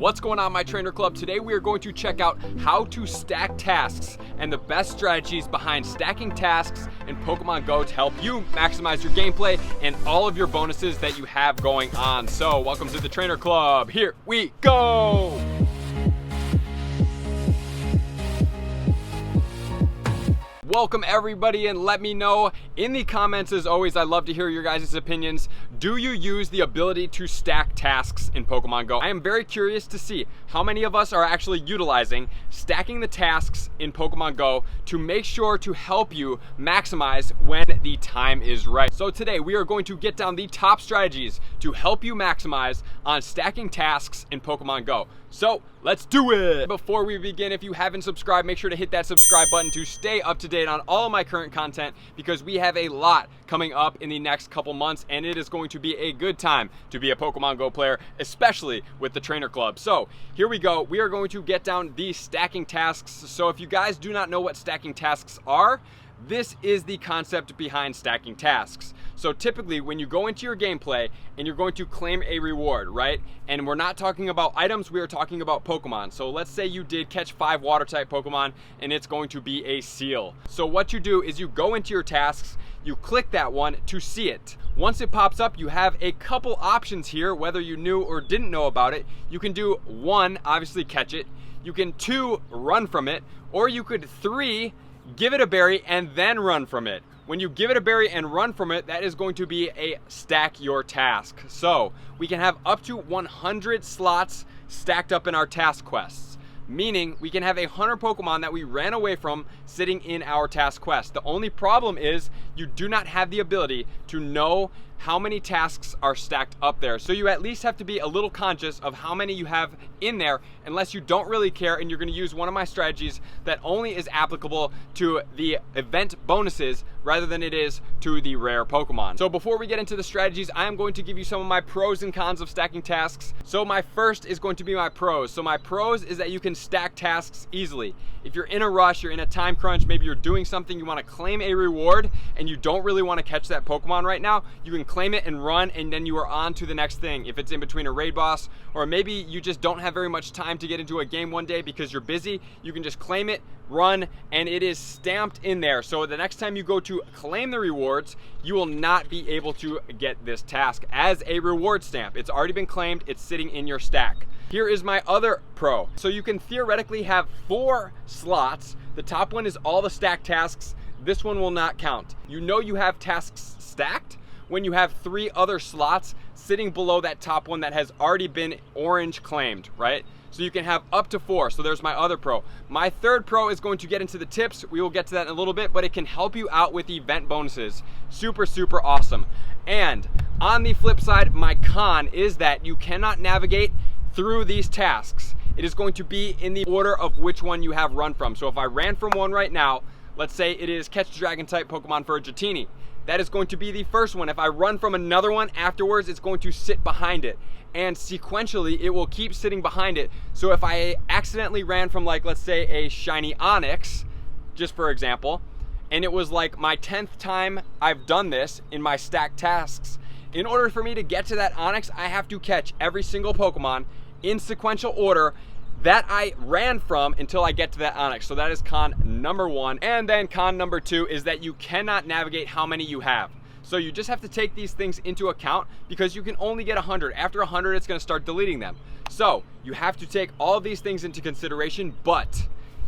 What's going on, my trainer club? Today we are going to check out how to stack tasks and the best strategies behind stacking tasks in Pokemon Go to help you maximize your gameplay and all of your bonuses that you have going on. So welcome to the Trainer Club. Here we go. Welcome everybody, and let me know in the comments, as always, I love to hear your guys' opinions. Do you use the ability to stack tasks in Pokemon Go? I am very curious to see how many of us are actually utilizing stacking the tasks in Pokemon Go to make sure to help you maximize when the time is right. So today we are going to get down the top strategies to help you maximize on stacking tasks in Pokemon Go. So let's do it. Before we begin, if you haven't subscribed, make sure to hit that subscribe button to stay up to date on all of my current content, because we have a lot coming up in the next couple months, and it is going to be a good time to be a Pokemon Go player, especially with the Trainer Club. So here we go. We are going to get down the stacking tasks. So if you guys do not know what stacking tasks are, this is the concept behind stacking tasks. So typically when you go into your gameplay and you're going to claim a reward, right? And we're not talking about items, we are talking about Pokemon. So let's say you did catch 5 water type Pokemon and it's going to be a seal. So what you do is you go into your tasks, you click that one to see it. Once it pops up, you have a couple options here, whether you knew or didn't know about it. You can do 1, obviously catch it. You can 2, run from it. Or you could 3, give it a berry and then run from it. When you give it a berry and run from it, that is going to be a stack your task. So we can have up to 100 slots stacked up in our task quests, meaning we can have 100 Pokemon that we ran away from sitting in our task quest. The only problem is you do not have the ability to know how many tasks are stacked up there. So you at least have to be a little conscious of how many you have in there, unless you don't really care and you're gonna use one of my strategies that only is applicable to the event bonuses rather than it is to the rare Pokemon. So before we get into the strategies, I am going to give you some of my pros and cons of stacking tasks. So my first is going to be my pros. So my pros is that you can stack tasks easily. If you're in a rush, you're in a time crunch, maybe you're doing something, you wanna claim a reward and you don't really wanna catch that Pokemon right now, you can claim it and run, and then you are on to the next thing. If it's in between a raid boss, or maybe you just don't have very much time to get into a game one day because you're busy, you can just claim it, run, and it is stamped in there. So the next time you go to claim the rewards, you will not be able to get this task as a reward stamp. It's already been claimed, it's sitting in your stack. Here is my other pro. So you can theoretically have 4 slots. The top one is all the stacked tasks. This one will not count. You know you have tasks stacked when you have 3 other slots sitting below that top one that has already been orange claimed, right? So you can have up to 4. So there's my other pro. My third pro is going to get into the tips. We will get to that in a little bit, but it can help you out with event bonuses. Super, super awesome. And on the flip side, my con is that you cannot navigate through these tasks. It is going to be in the order of which one you have run from. So if I ran from one right now, let's say it is catch dragon type Pokemon for a Dratini. That is going to be the first one. If I run from another one afterwards, it's going to sit behind it. And sequentially, it will keep sitting behind it. So if I accidentally ran from, like, let's say a shiny Onix, just for example, and it was like my 10th time I've done this in my stacked tasks, in order for me to get to that Onix, I have to catch every single Pokemon in sequential order that I ran from until I get to that Onix. So that is con number 1. And then con number 2 is that you cannot navigate how many you have. So you just have to take these things into account, because you can only get 100. After 100, it's gonna start deleting them. So you have to take all of these things into consideration, but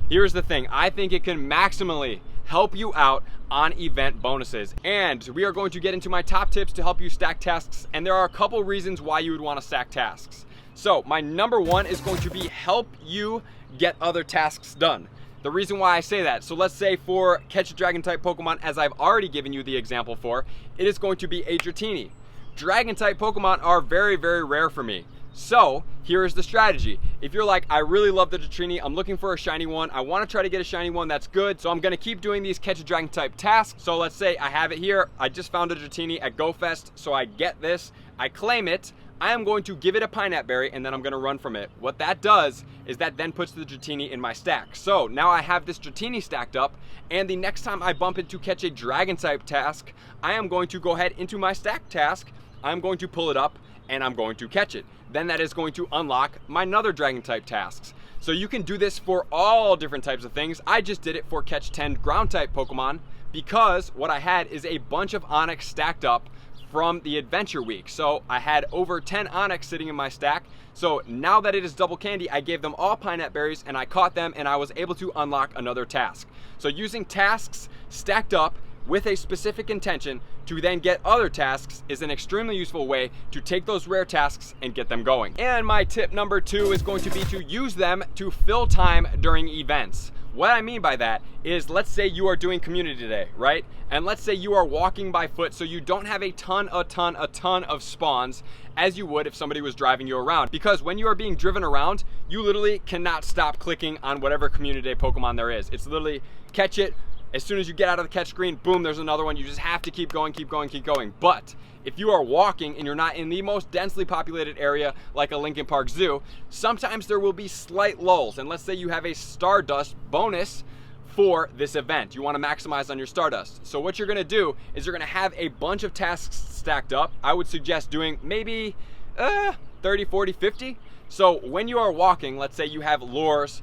here's the thing. I think it can maximally help you out on event bonuses. And we are going to get into my top tips to help you stack tasks, and there are a couple reasons why you would wanna stack tasks. So my number 1 is going to be help you get other tasks done. The reason why I say that, so let's say for catch a dragon type Pokemon, as I've already given you the example for, it is going to be a Dratini. Dragon type Pokemon are very, very rare for me. So here is the strategy. If you're like, I really love the Dratini, I'm looking for a shiny one, I want to try to get a shiny one that's good, so I'm going to keep doing these catch a dragon type tasks. So let's say I have it here, I just found a Dratini at GoFest, so I get this, I claim it, I am going to give it a Pineapple Berry, and then I'm going to run from it. What that does is that then puts the Dratini in my stack. So now I have this Dratini stacked up, and the next time I bump into catch a dragon type task, I am going to go ahead into my stack task, I'm going to pull it up, and I'm going to catch it. Then that is going to unlock my another dragon type tasks. So you can do this for all different types of things. I just did it for catch 10 ground type Pokemon because what I had is a bunch of Onix stacked up from the adventure week. So I had over 10 Onix sitting in my stack. So now that it is double candy, I gave them all Pinette berries and I caught them and I was able to unlock another task. So using tasks stacked up with a specific intention to then get other tasks is an extremely useful way to take those rare tasks and get them going. And my tip number 2 is going to be to use them to fill time during events. What I mean by that is, let's say you are doing community day, right? And let's say you are walking by foot, so you don't have a ton of spawns as you would if somebody was driving you around. Because when you are being driven around, you literally cannot stop clicking on whatever community day Pokemon there is. It's literally catch it. As soon as you get out of the catch screen, boom, there's another one. You just have to keep going, keep going, keep going. But if you are walking and you're not in the most densely populated area like a Lincoln Park Zoo, sometimes there will be slight lulls. And let's say you have a Stardust bonus for this event. You want to maximize on your Stardust. So what you're going to do is you're going to have a bunch of tasks stacked up. I would suggest doing maybe 30, 40, 50. So when you are walking, let's say you have lures,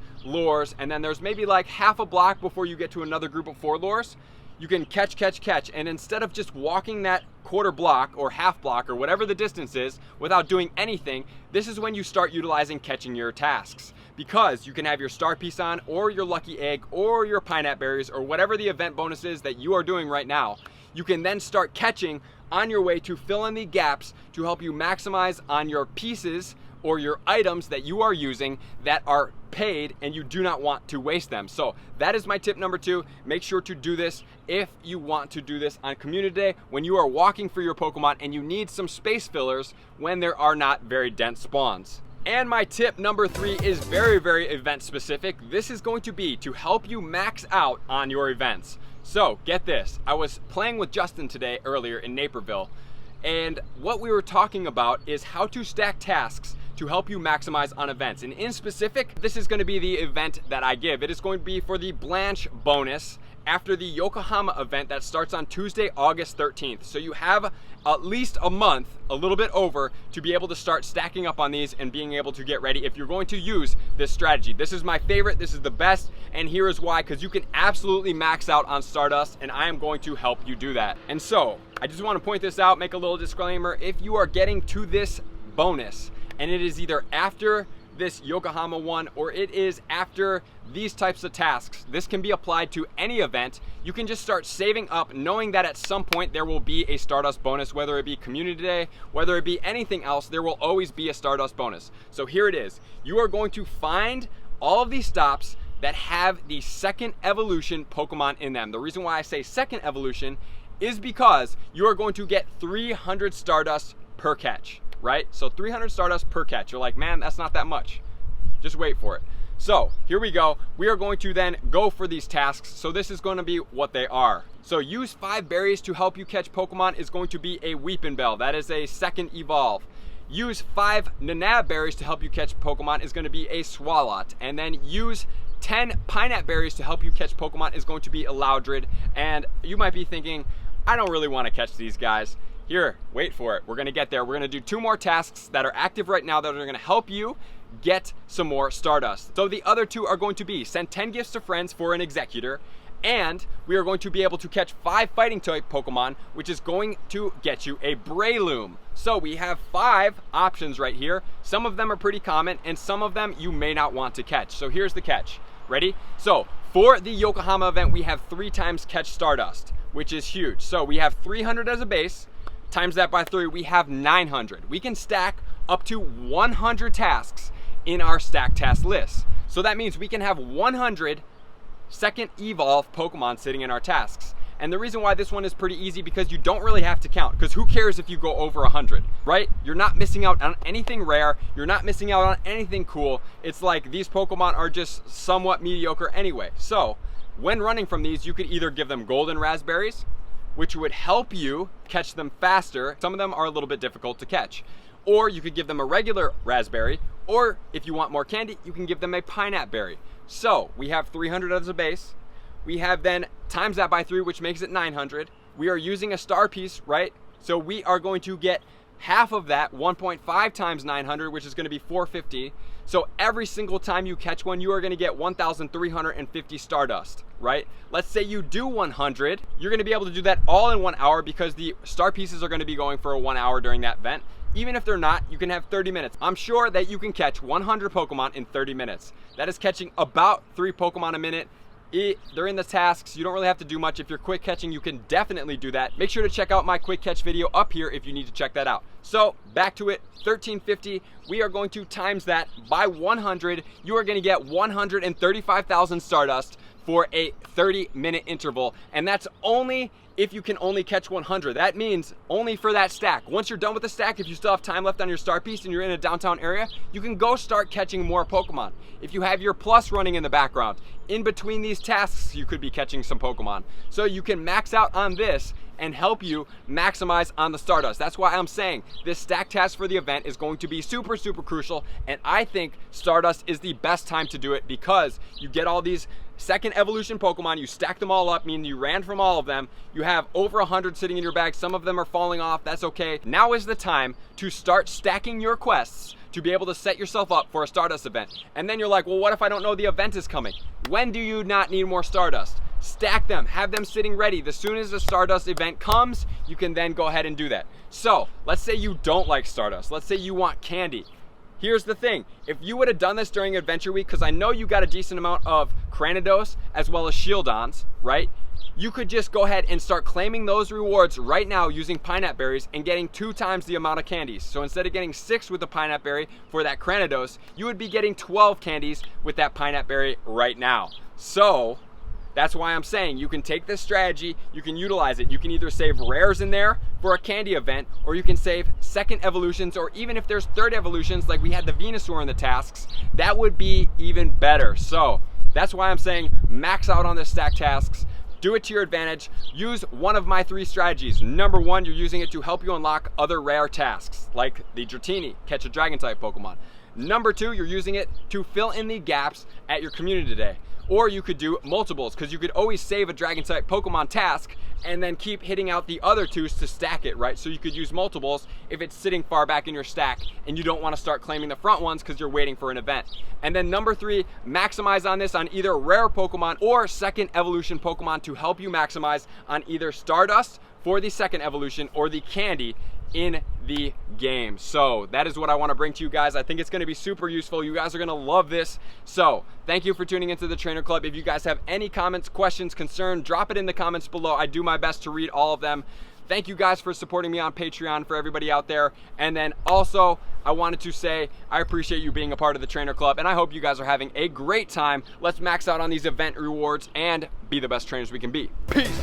and then there's maybe like half a block before you get to another group of 4 lures. You can catch, and instead of just walking that quarter block or half block or whatever the distance is without doing anything, this is when you start utilizing catching your tasks. Because you can have your star piece on, or your lucky egg, or your Pinette berries, or whatever the event bonus is that you are doing right now. You can then start catching on your way to fill in the gaps to help you maximize on your pieces or your items that you are using that are paid and you do not want to waste them. So that is my tip number 2. Make sure to do this if you want to do this on community day when you are walking for your Pokemon and you need some space fillers when there are not very dense spawns. And my tip number 3 is very event specific. This is going to be to help you max out on your events. So get this, I was playing with Justin today earlier in Naperville, and what we were talking about is how to stack tasks to help you maximize on events. And in specific, this is going to be the event that I give. It is going to be for the Blanche bonus after the Yokohama event that starts on Tuesday, August 13th. So you have at least a month, a little bit over, to be able to start stacking up on these and being able to get ready if you're going to use this strategy. This is my favorite, this is the best, and here is why, because you can absolutely max out on Stardust, and I am going to help you do that. And so, I just want to point this out, make a little disclaimer. If you are getting to this bonus, and it is either after this Yokohama one or it is after these types of tasks, this can be applied to any event. You can just start saving up knowing that at some point there will be a Stardust bonus, whether it be community day, whether it be anything else, there will always be a Stardust bonus. So here it is. You are going to find all of these stops that have the second evolution Pokemon in them. The reason why I say second evolution is because you are going to get 300 Stardust per catch. Right? So 300 Stardust per catch. You're like, man, that's not that much. Just wait for it. So here we go. We are going to then go for these tasks. So this is going to be what they are. So use 5 berries to help you catch Pokemon is going to be a Weepin' Bell. That is a second evolve. Use 5 Nanab berries to help you catch Pokemon is going to be a Swalot. And then use 10 Pinette berries to help you catch Pokemon is going to be a Loudred. And you might be thinking, I don't really want to catch these guys. Here, wait for it. We're going to get there. We're going to do 2 more tasks that are active right now that are going to help you get some more Stardust. So the other 2 are going to be send 10 gifts to friends for an Executor, and we are going to be able to catch 5 fighting type Pokemon, which is going to get you a Breloom. So we have 5 options right here. Some of them are pretty common, and some of them you may not want to catch. So here's the catch. Ready? So for the Yokohama event, we have 3 times catch Stardust, which is huge. So we have 300 as a base. Times that by 3, we have 900. We can stack up to 100 tasks in our stack task list. So that means we can have 100 second evolve Pokemon sitting in our tasks. And the reason why this one is pretty easy because you don't really have to count, because who cares if you go over 100, right? You're not missing out on anything rare. You're not missing out on anything cool. It's like these Pokemon are just somewhat mediocre anyway. So when running from these, you could either give them golden raspberries, which would help you catch them faster. Some of them are a little bit difficult to catch. Or you could give them a regular raspberry, or if you want more candy, you can give them a Pinette berry. So we have 300 as a base. We have then times that by 3, which makes it 900. We are using a star piece, right? So we are going to get half of that, 1.5 times 900, which is going to be 450. So every single time you catch one, you are going to get 1,350 Stardust, right? Let's say you do 100, you're going to be able to do that all in 1 hour because the star pieces are going to be going for 1 hour during that event. Even if they're not, you can have 30 minutes. I'm sure that you can catch 100 Pokemon in 30 minutes. That is catching about 3 Pokemon a minute. They're in the tasks. You don't really have to do much. If you're quick catching, you can definitely do that. Make sure to check out my quick catch video up here if you need to check that out. So back to it, 1350. We are going to times that by 100. You are going to get 135,000 Stardust for a 30-minute interval, and that's only if you can only catch 100. That means only for that stack. Once you're done with the stack, if you still have time left on your star piece and you're in a downtown area, you can go start catching more Pokemon. If you have your plus running in the background, in between these tasks, you could be catching some Pokemon. So you can max out on this and help you maximize on the Stardust. That's why I'm saying this stack task for the event is going to be super, super crucial, and I think Stardust is the best time to do it because you get all these second evolution Pokemon, you stack them all up, meaning you ran from all of them, you have over 100 sitting in your bag, some of them are falling off, that's okay. Now is the time to start stacking your quests to be able to set yourself up for a Stardust event. And then you're like, well, what if I don't know the event is coming? When do you not need more Stardust? Stack them, have them sitting ready. As soon as the Stardust event comes, you can then go ahead and do that. So let's say you don't like Stardust. Let's say you want candy. Here's the thing, if you would have done this during Adventure Week, because I know you got a decent amount of Cranidos as well as Shieldons, right? You could just go ahead and start claiming those rewards right now using Pineapple Berries and getting 2 times the amount of candies. So instead of getting 6 with the Pineapple Berry for that Cranidos, you would be getting 12 candies with that Pineapple Berry right now. So that's why I'm saying you can take this strategy, you can utilize it. You can either save rares in there for a candy event, or you can save second evolutions, or even if there's third evolutions, like we had the Venusaur in the tasks, that would be even better. So that's why I'm saying max out on the stack tasks. Do it to your advantage. Use one of my 3 strategies. Number 1, you're using it to help you unlock other rare tasks, like the Dratini, catch a Dragon-type Pokemon. Number 2, you're using it to fill in the gaps at your community day. Or you could do multiples, because you could always save a Dragon-type Pokemon task and then keep hitting out the other 2s to stack it, right? So you could use multiples if it's sitting far back in your stack and you don't want to start claiming the front ones because you're waiting for an event. And then number 3, maximize on this on either rare Pokemon or second evolution Pokemon to help you maximize on either Stardust for the second evolution or the candy in the game. So that is what I want to bring to you guys. I think it's going to be super useful. You guys are going to love this. So thank you for tuning into the Trainer Club. If you guys have any comments, questions, concern, drop it in the comments below. I do my best to read all of them. Thank you guys for supporting me on Patreon, for everybody out there. And then also I wanted to say I appreciate you being a part of the Trainer Club, and I hope you guys are having a great time. Let's max out on these event rewards and be the best trainers we can be. Peace.